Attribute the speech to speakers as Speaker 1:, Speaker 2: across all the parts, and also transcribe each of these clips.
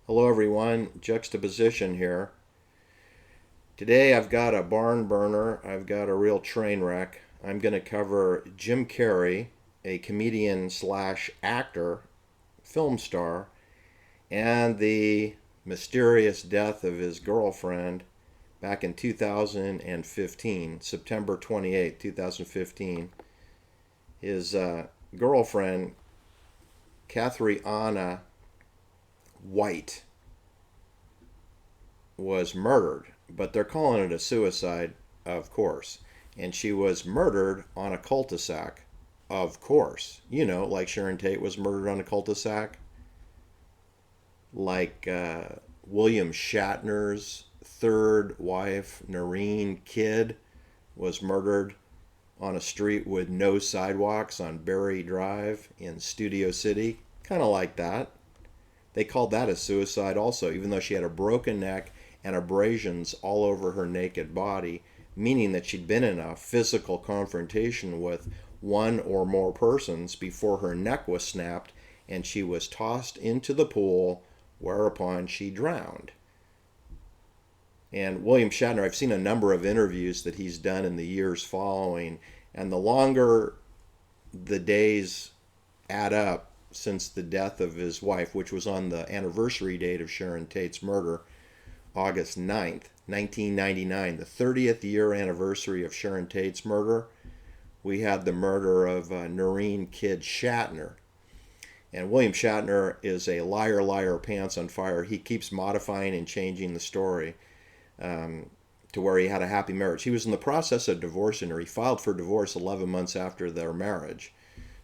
Speaker 1: Hello everyone, Juxtaposition here. Today I've got a barn burner, I've got a real train wreck. I'm going to cover Jim Carrey, a comedian slash actor, film star, and the mysterious death of his girlfriend back in 2015, September 28, 2015. His girlfriend, Cathriona White, was murdered, but they're calling it a suicide, of course. And she was murdered on a cul-de-sac, of course. You know, like Sharon Tate was murdered on a cul-de-sac, like William Shatner's third wife, Noreen Kidd, was murdered on a street with no sidewalks on Berry Drive in Studio City. Kind of like that. They called that a suicide also, even though she had a broken neck and abrasions all over her naked body, meaning that she'd been in a physical confrontation with one or more persons before her neck was snapped and she was tossed into the pool, whereupon she drowned. And William Shatner, I've seen a number of interviews that he's done in the years following, and the longer the days add up since the death of his wife, which was on the anniversary date of Sharon Tate's murder, August 9th, 1999, the 30th year anniversary of Sharon Tate's murder, we had the murder of Noreen Kidd Shatner. And William Shatner is a liar, liar, pants on fire. He keeps modifying and changing the story to where he had a happy marriage. He was in the process of divorcing her. He filed for divorce 11 months after their marriage.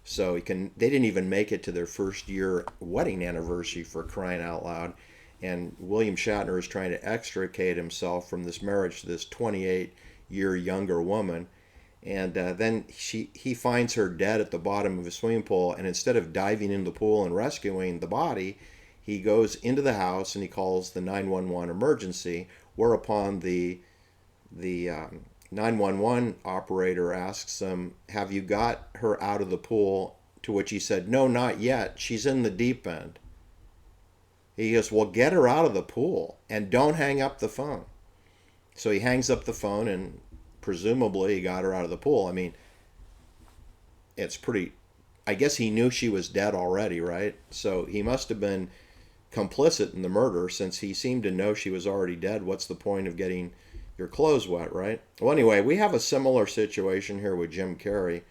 Speaker 1: So they didn't even make it to their first year wedding anniversary, for crying out loud. And William Shatner is trying to extricate himself from this marriage to this 28-year younger woman. And then he finds her dead at the bottom of a swimming pool. And instead of diving into the pool and rescuing the body, he goes into the house and he calls the 911 emergency, whereupon the 911 operator asks him, "Have you got her out of the pool?" To which he said, "No, not yet. She's in the deep end." He goes, "Well, get her out of the pool and don't hang up the phone." So he hangs up the phone and presumably he got her out of the pool. I mean, it's pretty, I guess he knew she was dead already, right? So he must have been complicit in the murder since he seemed to know she was already dead. What's the point of getting your clothes wet, right? Well, anyway, we have a similar situation here with Jim Carrey.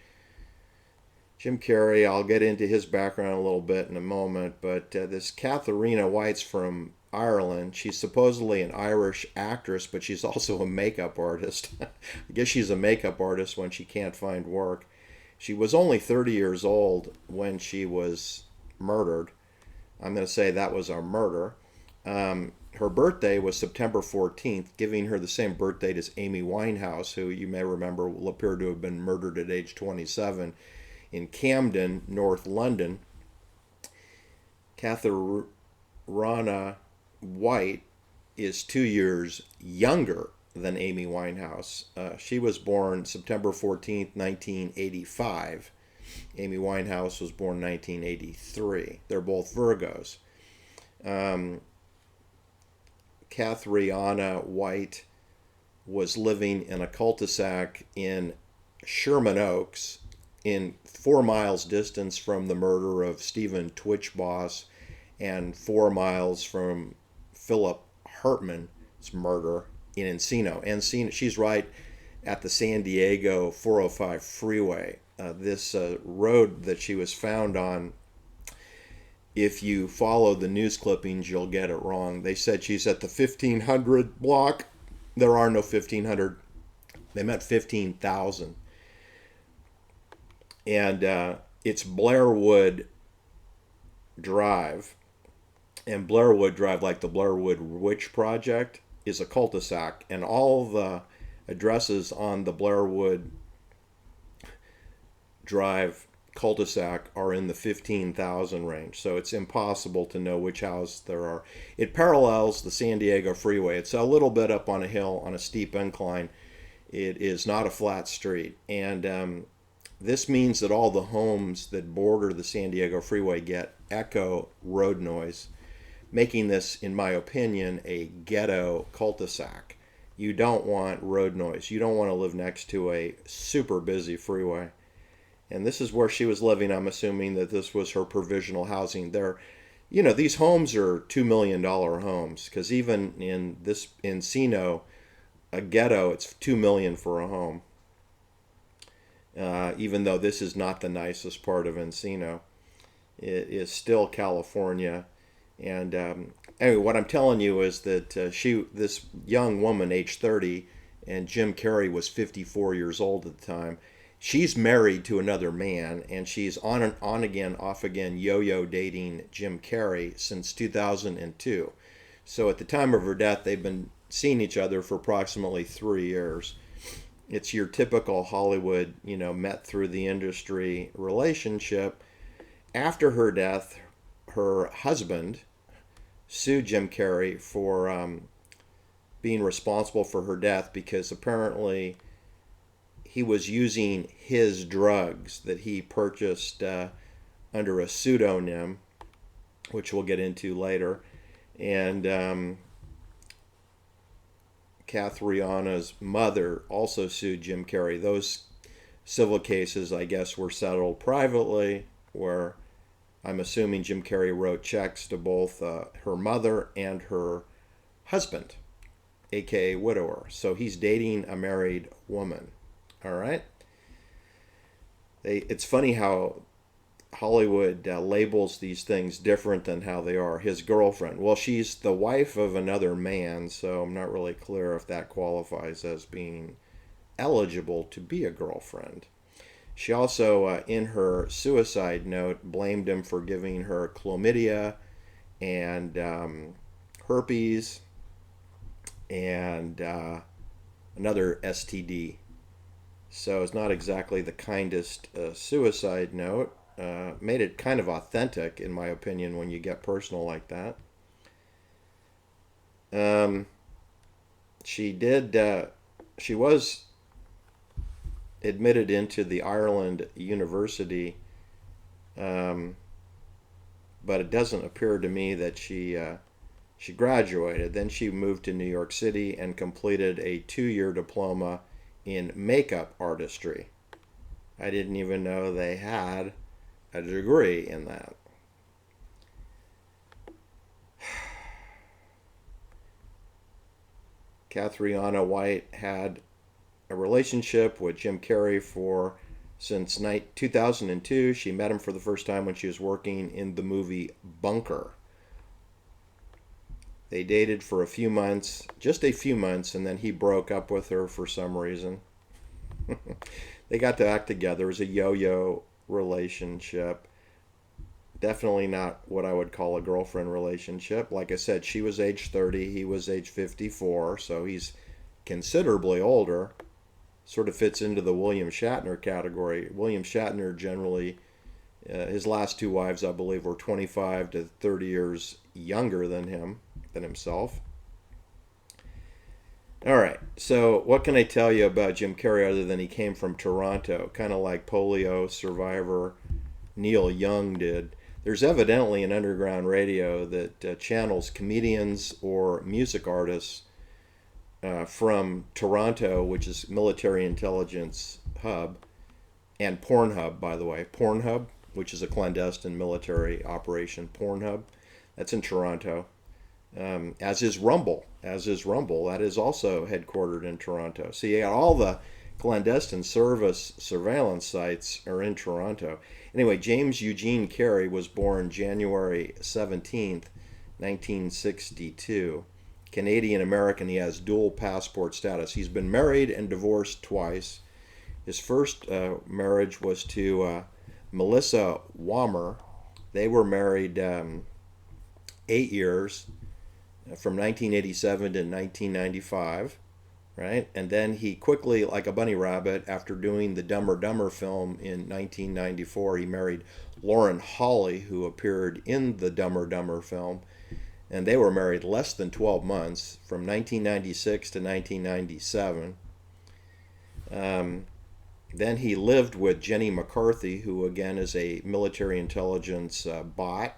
Speaker 1: Jim Carrey, I'll get into his background a little bit in a moment, but this Cathriona White's from Ireland. She's supposedly an Irish actress, but she's also a makeup artist. I guess she's a makeup artist when she can't find work. She was only 30 years old when she was murdered. I'm going to say that was a murder. Her birthday was September 14th, giving her the same birth date as Amy Winehouse, who you may remember will appear to have been murdered at age 27 in Camden, North London. Cathriona White is 2 years younger than Amy Winehouse. She was born September 14th, 1985. Amy Winehouse was born 1983. They're both Virgos. Cathriona White was living in a cul-de-sac in Sherman Oaks, in 4 miles distance from the murder of Stephen Twitch Boss and 4 miles from Philip Hartman's murder in Encino. Encino, she's right at the San Diego 405 freeway. This road that she was found on, if you follow the news clippings, you'll get it wrong. They said she's at the 1500 block. There are no 1500. They meant 15,000. And it's Blairwood Drive. And Blairwood Drive, like the Blairwood Witch Project, is a cul-de-sac. And all the addresses on the Blairwood Drive cul-de-sac are in the 15,000 range. So it's impossible to know which house there are. It parallels the San Diego freeway. It's a little bit up on a hill on a steep incline. It is not a flat street. And this means that all the homes that border the San Diego freeway get echo road noise. making this, in my opinion, a ghetto cul-de-sac. You don't want road noise. You don't want to live next to a super busy freeway. And this is where she was living. I'm assuming that this was her provisional housing. These homes are $2 million homes, because even in this Encino, a ghetto, it's $2 million for a home. Even though this is not the nicest part of Encino, it is still California. And anyway, what I'm telling you is that this young woman, age 30, and Jim Carrey was 54 years old at the time. She's married to another man, and she's on again, off again, yo-yo dating Jim Carrey since 2002. So at the time of her death, they've been seeing each other for approximately 3 years. It's your typical Hollywood, met through the industry relationship. After her death, her husband sued Jim Carrey for being responsible for her death, because apparently he was using his drugs that he purchased under a pseudonym, which we'll get into later. And Cathriona's mother also sued Jim Carrey. Those civil cases, I guess, were settled privately, where I'm assuming Jim Carrey wrote checks to both her mother and her husband, aka widower. So he's dating a married woman. All right. It's funny how Hollywood labels these things different than how they are. His girlfriend. Well, she's the wife of another man, so I'm not really clear if that qualifies as being eligible to be a girlfriend. She also, in her suicide note, blamed him for giving her chlamydia and herpes and another STD. So it's not exactly the kindest suicide note. Made it kind of authentic, in my opinion, when you get personal like that. She was admitted into the Ireland University, but it doesn't appear to me that she graduated. Then she moved to New York City and completed a 2-year diploma in makeup artistry. I didn't even know they had a degree in that. Cathriona White had a relationship with Jim Carrey since 2002. She met him for the first time when she was working in the movie Bunker. They dated for just a few months, and then he broke up with her for some reason. They got to act together. It was a yo-yo relationship. Definitely not what I would call a girlfriend relationship. Like I said, she was age 30, he was age 54, so he's considerably older. Sort of fits into the William Shatner category. William Shatner generally, his last 2 wives, I believe, were 25 to 30 years younger than himself. All right, so what can I tell you about Jim Carrey other than he came from Toronto, kind of like polio survivor Neil Young did. There's evidently an underground radio that channels comedians or music artists from Toronto, which is military intelligence hub, and Pornhub, by the way. Pornhub, which is a clandestine military operation. Pornhub, that's in Toronto. As is Rumble. That is also headquartered in Toronto. So you got all the clandestine service surveillance sites are in Toronto. Anyway, James Eugene Carrey was born January 17th, 1962. Canadian-American. He has dual passport status. He's been married and divorced twice. His first marriage was to Melissa Wammer. They were married 8 years, from 1987 to 1995, right? And then he quickly, like a bunny rabbit, after doing the Dumb and Dumber film in 1994, he married Lauren Holly, who appeared in the Dumb and Dumber film. And they were married less than 12 months, from 1996 to 1997. Then he lived with Jenny McCarthy, who again is a military intelligence bot.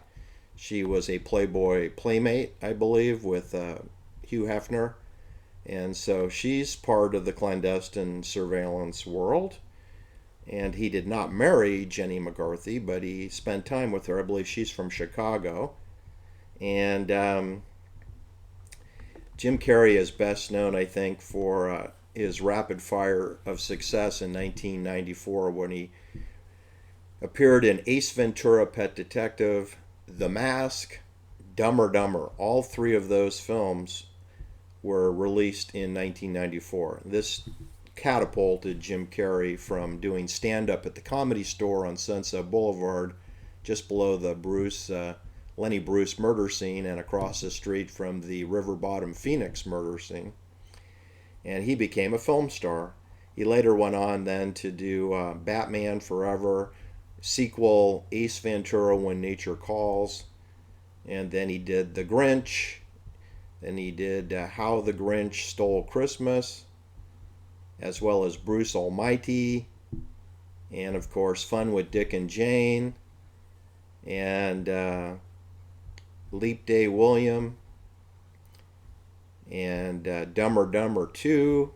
Speaker 1: She was a Playboy playmate, I believe, with Hugh Hefner. And so she's part of the clandestine surveillance world. And he did not marry Jenny McCarthy, but he spent time with her. I believe she's from Chicago. And Jim Carrey is best known, I think, for his rapid fire of success in 1994 when he appeared in Ace Ventura, Pet Detective, The Mask, Dumber Dumber. All three of those films were released in 1994. This catapulted Jim Carrey from doing stand-up at the Comedy Store on Sunset Boulevard, just below the Lenny Bruce murder scene and across the street from the River Bottom Phoenix murder scene. And he became a film star. He later went on then to do Batman Forever, sequel Ace Ventura When Nature Calls, and then he did The Grinch, then he did How the Grinch Stole Christmas, as well as Bruce Almighty, and of course Fun with Dick and Jane, and Leap Day William, and Dumber Dumber 2.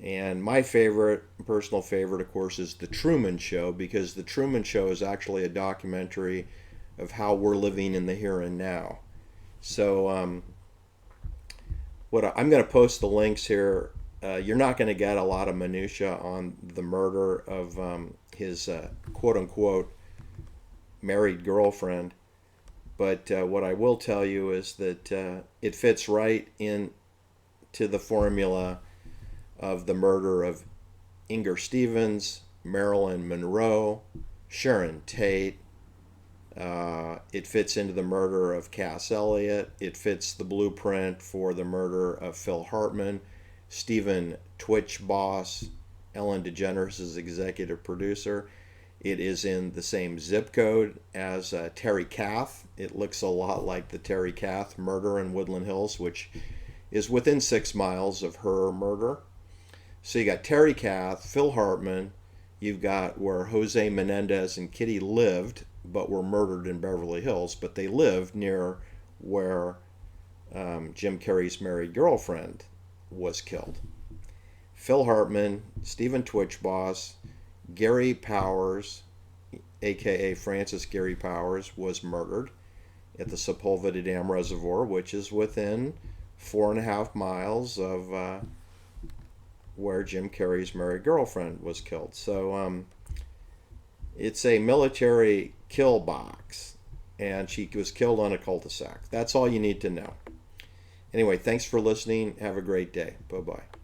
Speaker 1: And my favorite, personal favorite, of course, is The Truman Show, because The Truman Show is actually a documentary of how we're living in the here and now. So I'm going to post the links here. You're not going to get a lot of minutia on the murder of his quote-unquote married girlfriend. But what I will tell you is that it fits right into the formula of the murder of Inger Stevens, Marilyn Monroe, Sharon Tate. It fits into the murder of Cass Elliot. It fits the blueprint for the murder of Phil Hartman, Stephen Twitch boss, Ellen DeGeneres' executive producer. It is in the same zip code as Terry Kath. It looks a lot like the Terry Kath murder in Woodland Hills, which is within 6 miles of her murder. So you got Terry Kath, Phil Hartman. You've got where Jose Menendez and Kitty lived, but were murdered in Beverly Hills. But they lived near where Jim Carrey's married girlfriend was killed. Phil Hartman, Stephen Twitch boss, Gary Powers, aka Francis Gary Powers, was murdered at the Sepulveda Dam Reservoir, which is within 4.5 miles of where Jim Carrey's married girlfriend was killed. So it's a military kill box, and she was killed on a cul-de-sac. That's all you need to know. Anyway, thanks for listening. Have a great day. Bye-bye.